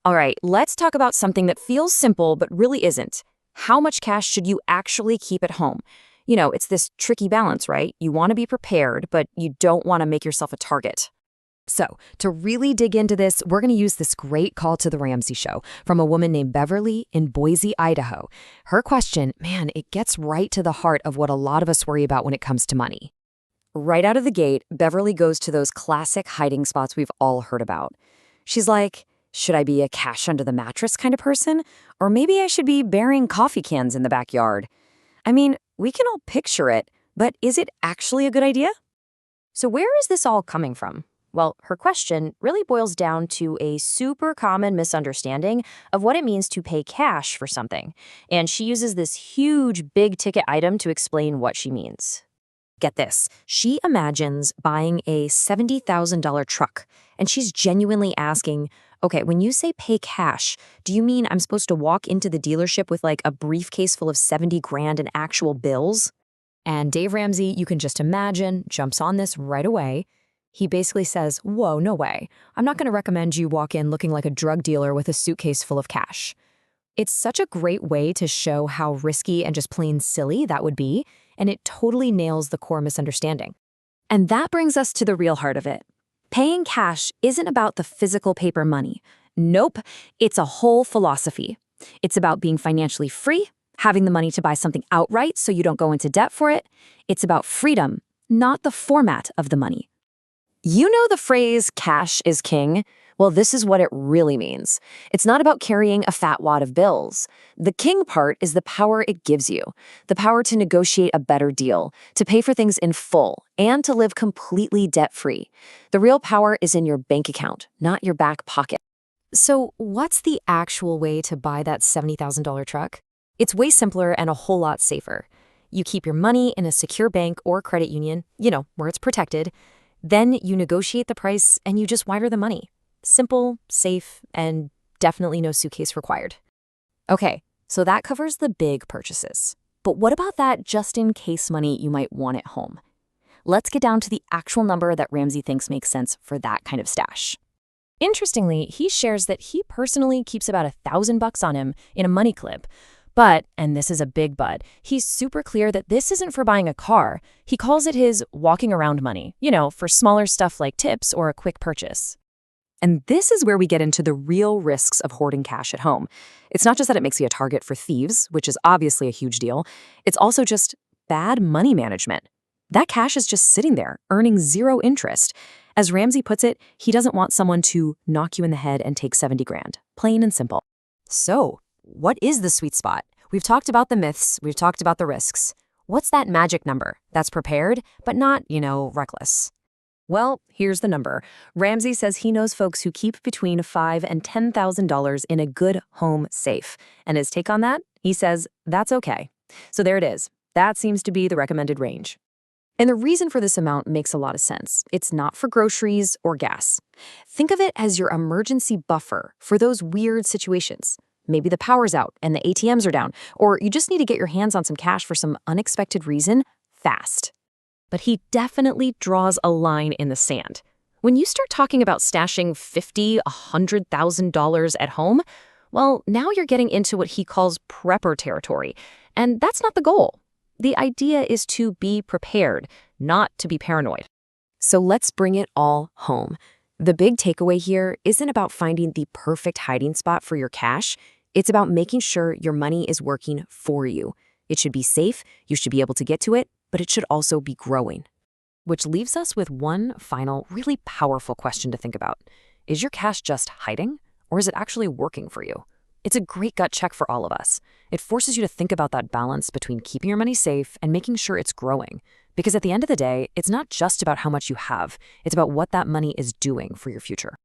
All right, let's talk about something that feels simple but really isn't. How much cash should you actually keep at home? It's this tricky balance, right? You want to be prepared, but you don't want to make yourself a target. So, to really dig into this, we're going to use this great call to the Ramsey Show from a woman named Beverly in Boise, Idaho. Her question, man, it gets right to the heart of what a lot of us worry about when it comes to money. Right out of the gate, Beverly goes to those classic hiding spots we've all heard about. She's like, should I be a cash under the mattress kind of person? Or maybe I should be burying coffee cans in the backyard. I mean, we can all picture it, but is it actually a good idea? So where is this all coming from? Well, her question really boils down to a super common misunderstanding of what it means to pay cash for something. And she uses this huge big ticket item to explain what she means. Get this, she imagines buying a $70,000 truck, and she's genuinely asking, okay, when you say pay cash, do you mean I'm supposed to walk into the dealership with like a briefcase full of 70 grand in actual bills? And Dave Ramsey, you can just imagine, jumps on this right away. He basically says, whoa, no way. I'm not going to recommend you walk in looking like a drug dealer with a suitcase full of cash. It's such a great way to show how risky and just plain silly that would be, and it totally nails the core misunderstanding. And that brings us to the real heart of it. Paying cash isn't about the physical paper money. Nope, it's a whole philosophy. It's about being financially free, having the money to buy something outright so you don't go into debt for it. It's about freedom, not the format of the money. You know the phrase, cash is king? Well, this is what it really means. It's not about carrying a fat wad of bills. The king part is the power it gives you, the power to negotiate a better deal, to pay for things in full, and to live completely debt-free. The real power is in your bank account, not your back pocket. So what's the actual way to buy that $70,000 truck? It's way simpler and a whole lot safer. You keep your money in a secure bank or credit union, where it's protected. Then you negotiate the price and you just wire the money. Simple, safe, and definitely no suitcase required. Okay, so that covers the big purchases. But what about that just-in-case money you might want at home? Let's get down to the actual number that Ramsey thinks makes sense for that kind of stash. Interestingly, he shares that he personally keeps about $1,000 on him in a money clip. But, and this is a big but, he's super clear that this isn't for buying a car. He calls it his walking around money, for smaller stuff like tips or a quick purchase. And this is where we get into the real risks of hoarding cash at home. It's not just that it makes you a target for thieves, which is obviously a huge deal. It's also just bad money management. That cash is just sitting there, earning zero interest. As Ramsey puts it, he doesn't want someone to knock you in the head and take 70 grand. Plain and simple. So, what is the sweet spot? We've talked about the myths, we've talked about the risks. What's that magic number that's prepared, but not, reckless? Well, here's the number. Ramsey says he knows folks who keep between $5,000 and $10,000 in a good home safe. And his take on that? He says, that's okay. So there it is. That seems to be the recommended range. And the reason for this amount makes a lot of sense. It's not for groceries or gas. Think of it as your emergency buffer for those weird situations. Maybe the power's out and the ATMs are down, or you just need to get your hands on some cash for some unexpected reason fast. But he definitely draws a line in the sand. When you start talking about stashing $50,000, $100,000 at home, well, now you're getting into what he calls prepper territory. And that's not the goal. The idea is to be prepared, not to be paranoid. So let's bring it all home. The big takeaway here isn't about finding the perfect hiding spot for your cash. It's about making sure your money is working for you. It should be safe, you should be able to get to it, but it should also be growing. Which leaves us with one final, really powerful question to think about. Is your cash just hiding, or is it actually working for you? It's a great gut check for all of us. It forces you to think about that balance between keeping your money safe and making sure it's growing. Because at the end of the day, it's not just about how much you have, it's about what that money is doing for your future.